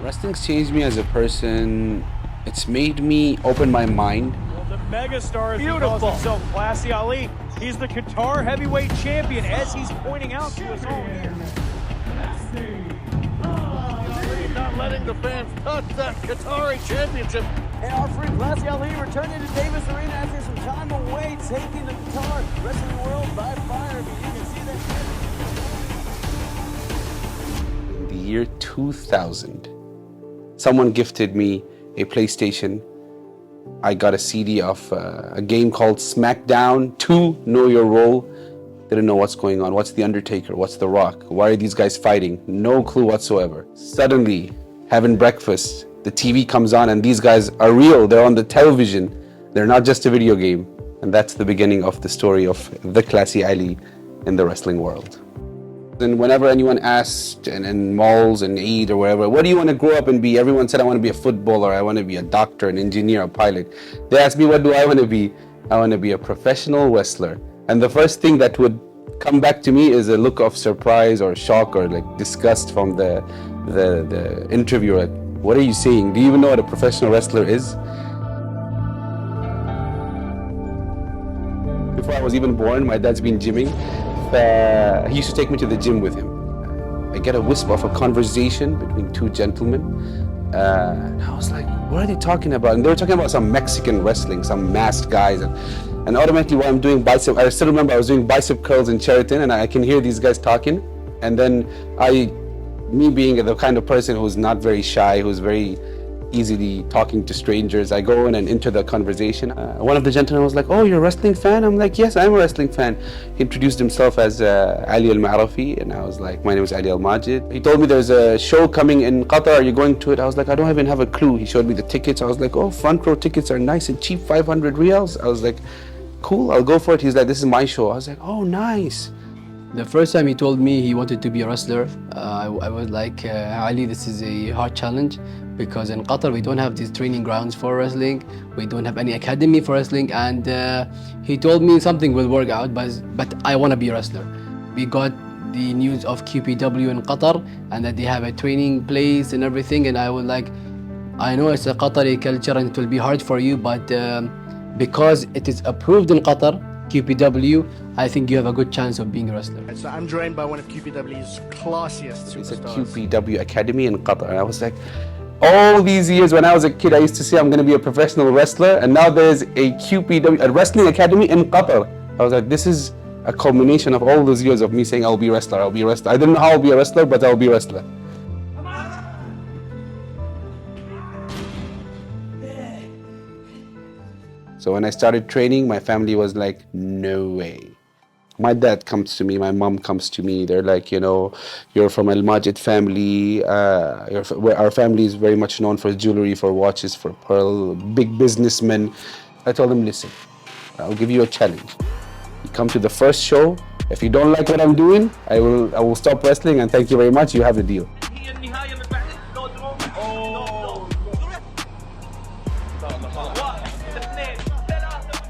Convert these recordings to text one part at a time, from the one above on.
Wrestling's changed me as a person. It's made me open my mind. Well, the megastar, as he calls himself, Classy Ali. He's the Qatar heavyweight champion, as he's pointing out to us all here. Not letting the fans touch that Qatari championship. Hey, our friend Classy Ali returning to Davis Arena after some time away, taking the Qatar wrestling world by fire. You can see that. In the year 2000, someone gifted me a PlayStation. I got a CD of a game called SmackDown 2 Know Your Role. Didn't know what's going on. What's The Undertaker? What's The Rock? Why are these guys fighting? No clue whatsoever. Suddenly, having breakfast, the TV comes on and these guys are real. They're on the television. They're not just a video game. And that's the beginning of the story of the Classy Ali in the wrestling world. And whenever anyone asked in malls and Eid or wherever, what do you want to grow up and be? Everyone said, I want to be a footballer, I want to be a doctor, an engineer, a pilot. They asked me, what do I want to be? I want to be a professional wrestler. And the first thing that would come back to me is a look of surprise or shock or like disgust from the interviewer. What are you saying? Do you even know what a professional wrestler is? Before I was even born, my dad's been gymming. He used to take me to the gym with him. I get a wisp of a conversation between two gentlemen. And I was like, what are they talking about? And they were talking about some Mexican wrestling, some masked guys. And automatically while I'm doing bicep, I still remember I was doing bicep curls in Sheraton and I can hear these guys talking. And then me being the kind of person who's not very shy, who's very easily talking to strangers, I go in and enter the conversation. One of the gentlemen was like, oh, you're a wrestling fan? I'm like, yes, I'm a wrestling fan. He introduced himself as Ali Al-Ma'rafi, and I was like, my name is Ali Al-Majid. He told me there's a show coming in Qatar, are you going to it? I was like, I don't even have a clue. He showed me the tickets. I was like, oh, front row tickets are nice and cheap, 500 riyals. I was like, cool, I'll go for it. He's like, this is my show. I was like, oh, nice. The first time he told me he wanted to be a wrestler, I was like, Ali, this is a hard challenge because in Qatar we don't have these training grounds for wrestling, we don't have any academy for wrestling, and he told me something will work out, but I want to be a wrestler. We got the news of QPW in Qatar and that they have a training place and everything, and I was like, I know it's a Qatari culture and it will be hard for you, but because it is approved in Qatar, QPW, I think you have a good chance of being a wrestler. So I'm joined by one of QPW's classiest It's superstars. a QPW Academy in Qatar. And I was like, all these years when I was a kid, I used to say I'm going to be a professional wrestler. And now there's a QPW, a wrestling academy in Qatar. I was like, this is a culmination of all those years of me saying I'll be a wrestler, I'll be a wrestler. I didn't know how I'll be a wrestler, but I'll be a wrestler. So when I started training, my family was like, no way. My dad comes to me, my mom comes to me. They're like, you know, you're from Al Majid family. Our family is very much known for jewelry, for watches, for pearl, big businessmen. I told them, listen, I'll give you a challenge. You come to the first show. If you don't like what I'm doing, I will stop wrestling and thank you very much. You have a deal.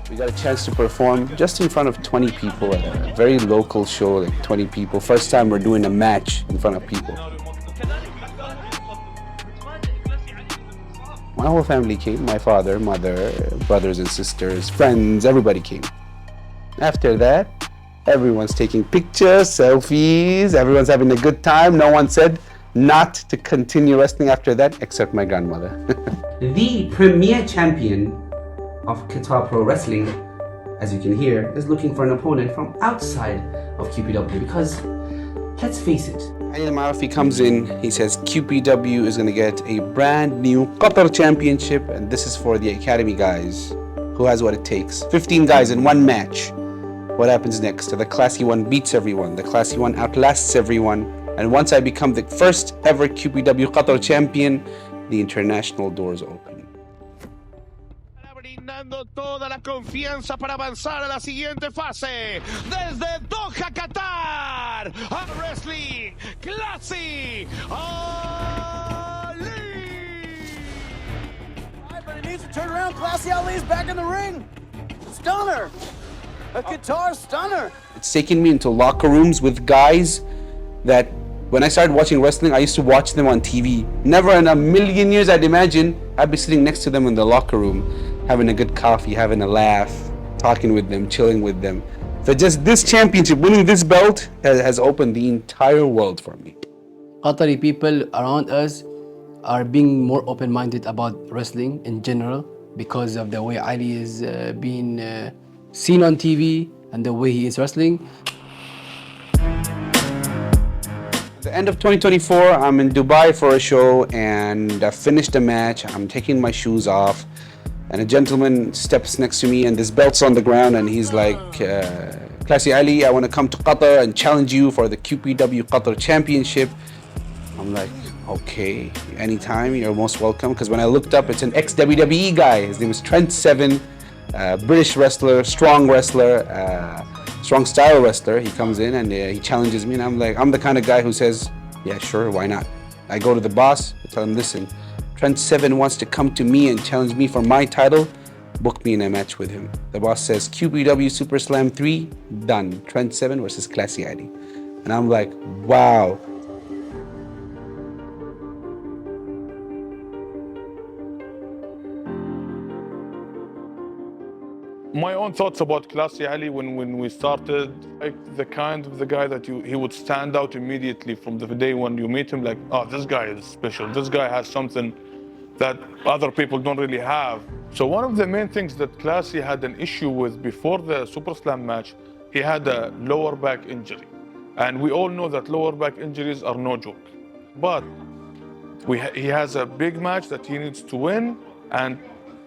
We got a chance to perform just in front of 20 people at a very local show, like 20 people. First time we're doing a match in front of people. My whole family came, my father, mother, brothers and sisters, friends, everybody came. After that, everyone's taking pictures, selfies, everyone's having a good time. No one said not to continue wrestling after that, except my grandmother. The premier champion of Qatar Pro Wrestling, as you can hear, is looking for an opponent from outside of QPW because, let's face it, Ali Al-Ma'rafi comes in, he says QPW is going to get a brand new Qatar championship and this is for the academy guys. Who has what it takes? 15 guys in one match. What happens next? The classy one beats everyone, the classy one outlasts everyone, and once I become the first ever QPW Qatar champion, the international doors open. Brindando toda la confianza para avanzar a la siguiente fase. Desde Doha, Qatar, a Wrestling Classy Ali. But it needs to turn around. Classy Ali's back in the ring. Stunner. A Qatar stunner. It's taken me into locker rooms with guys that When I started watching wrestling, I used to watch them on TV. Never in a million years I'd imagine I'd be sitting next to them in the locker room, having a good coffee, having a laugh, talking with them, chilling with them. So just this championship, winning this belt, has opened the entire world for me. Qatari people around us are being more open-minded about wrestling in general because of the way Ali is being seen on TV and the way he is wrestling. At the end of 2024, I'm in Dubai for a show and I finished the match. I'm taking my shoes off and a gentleman steps next to me and this belt's on the ground and he's like, Classy Ali, I want to come to Qatar and challenge you for the QPW Qatar Championship. I'm like, okay, anytime, you're most welcome. Because when I looked up, it's an ex-WWE guy. His name is Trent Seven, British wrestler, strong style wrestler. He comes in and he challenges me and I'm like, I'm the kind of guy who says, yeah, sure, why not? I go to the boss, I tell him, listen, Trent Seven wants to come to me and challenge me for my title. Book me in a match with him. The boss says, QPW Superslam 3, done. Trent Seven versus Classy Ali. And I'm like, wow. My own thoughts about Classy Ali when we started, like the kind of the guy that he would stand out immediately from the day when you meet him, like, oh, this guy is special. This guy has something that other people don't really have. So one of the main things that Classy had an issue with before the SuperSlam match, he had a lower back injury. And we all know that lower back injuries are no joke. But he has a big match that he needs to win, and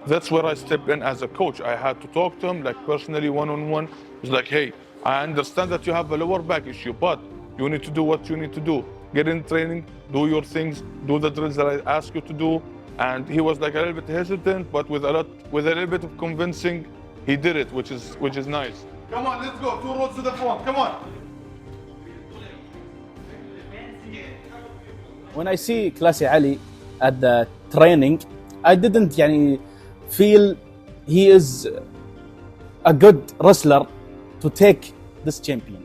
that's where I stepped in as a coach. I had to talk to him, like personally, one-on-one. He's like, hey, I understand that you have a lower back issue, but you need to do what you need to do. Get in training, do your things, do the drills that I ask you to do. And he was like a little bit hesitant, but with a little bit of convincing, he did it, which is nice. Come on, let's go. 2 roads to the front. Come on. When I see Classy Ali at the training, I didn't feel he is a good wrestler to take this champion.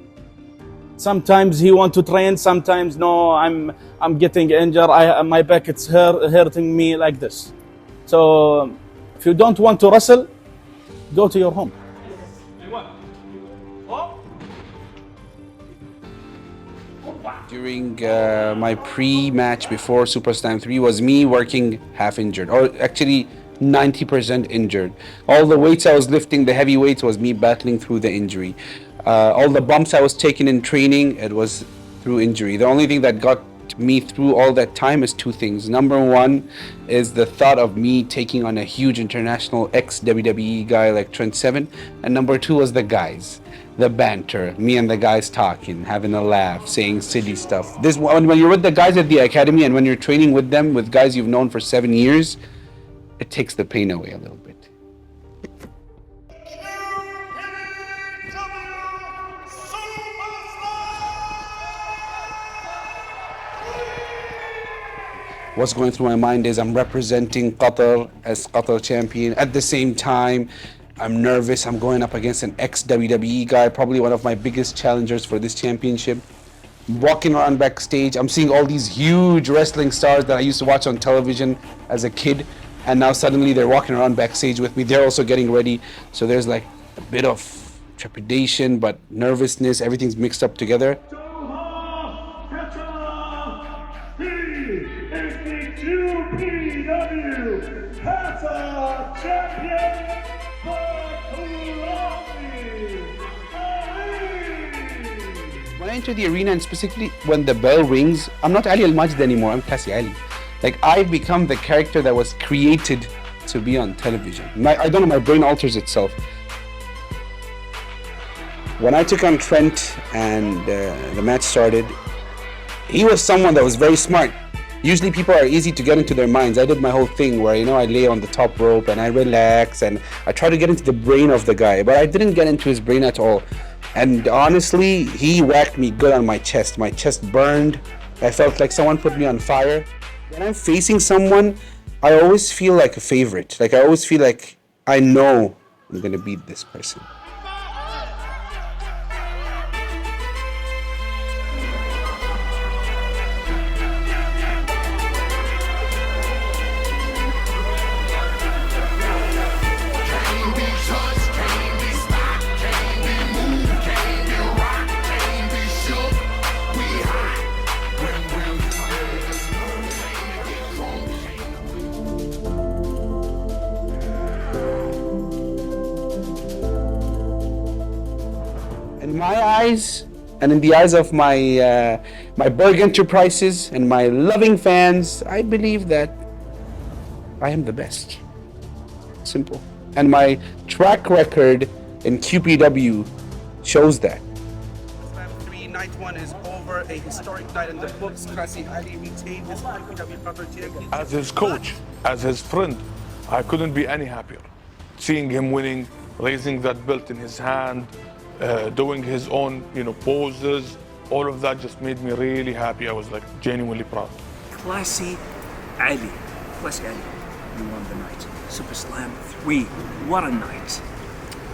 Sometimes he want to train, sometimes no, I'm getting injured, my back it's hurting me like this. So if you don't want to wrestle, go to your home. During my pre-match before Superslam 3 was me working half injured, or actually 90% injured. All the weights I was lifting, the heavy weights, was me battling through the injury. All the bumps I was taking in training, it was through injury. The only thing that got me through all that time is 2 things. Number 1 is the thought of me taking on a huge international ex-WWE guy like Trent Seven, and number 2 was the guys. The banter, me and the guys talking, having a laugh, saying silly stuff. This when you're with the guys at the academy and when you're training with them, with guys you've known for 7 years, it takes the pain away a little bit. What's going through my mind is I'm representing Qatar as Qatar champion. At the same time, I'm nervous. I'm going up against an ex-WWE guy, probably one of my biggest challengers for this championship. Walking around backstage, I'm seeing all these huge wrestling stars that I used to watch on television as a kid, and now suddenly they're walking around backstage with me. They're also getting ready. So there's like a bit of trepidation, but nervousness. Everything's mixed up together. When I enter the arena, and specifically when the bell rings, I'm not Ali Al-Majid anymore, I'm Classy Ali. Like, I've become the character that was created to be on television. I don't know, my brain alters itself. When I took on Trent and the match started, he was someone that was very smart. Usually people are easy to get into their minds. I did my whole thing where, I lay on the top rope and I relax and I try to get into the brain of the guy, but I didn't get into his brain at all. And honestly, he whacked me good on my chest. My chest burned. I felt like someone put me on fire. When I'm facing someone, I always feel like a favorite. Like, I always feel like I know I'm gonna beat this person. eyes and in the eyes of my Berg Enterprises and my loving fans, I believe that I am the best. Simple. And my track record in QPW shows that. Slam 3, night 1 is over. A historic night in the books. Qatari Ali retained his QPW Qatar championship. As his coach, as his friend, I couldn't be any happier. Seeing him winning, raising that belt in his hand, doing his own, poses, all of that just made me really happy. I was like genuinely proud. Classy Ali. Classy Ali. You won the night. Superslam 3. What a night.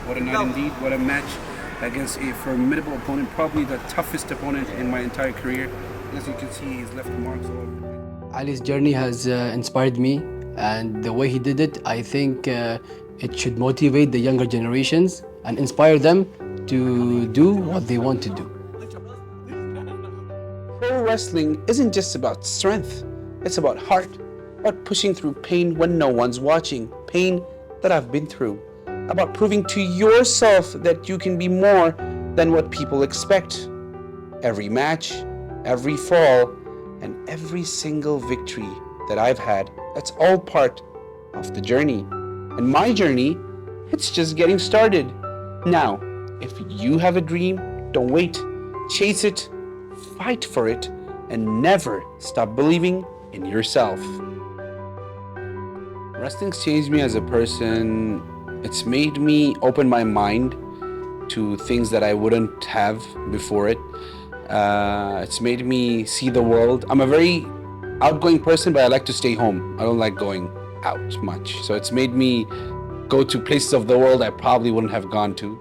What a night indeed. What a match against a formidable opponent. Probably the toughest opponent in my entire career. As you can see, he's left marks all over. Ali's journey has inspired me, and the way he did it, I think it should motivate the younger generations and inspire them to do what they want to do. Pro wrestling isn't just about strength. It's about heart, about pushing through pain when no one's watching, pain that I've been through, about proving to yourself that you can be more than what people expect. Every match, every fall, and every single victory that I've had, that's all part of the journey. And my journey, it's just getting started. Now, if you have a dream, don't wait. Chase it, fight for it, and never stop believing in yourself. Wrestling's changed me as a person. It's made me open my mind to things that I wouldn't have before it. It's made me see the world. I'm a very outgoing person, but I like to stay home. I don't like going out much. So it's made me go to places of the world I probably wouldn't have gone to.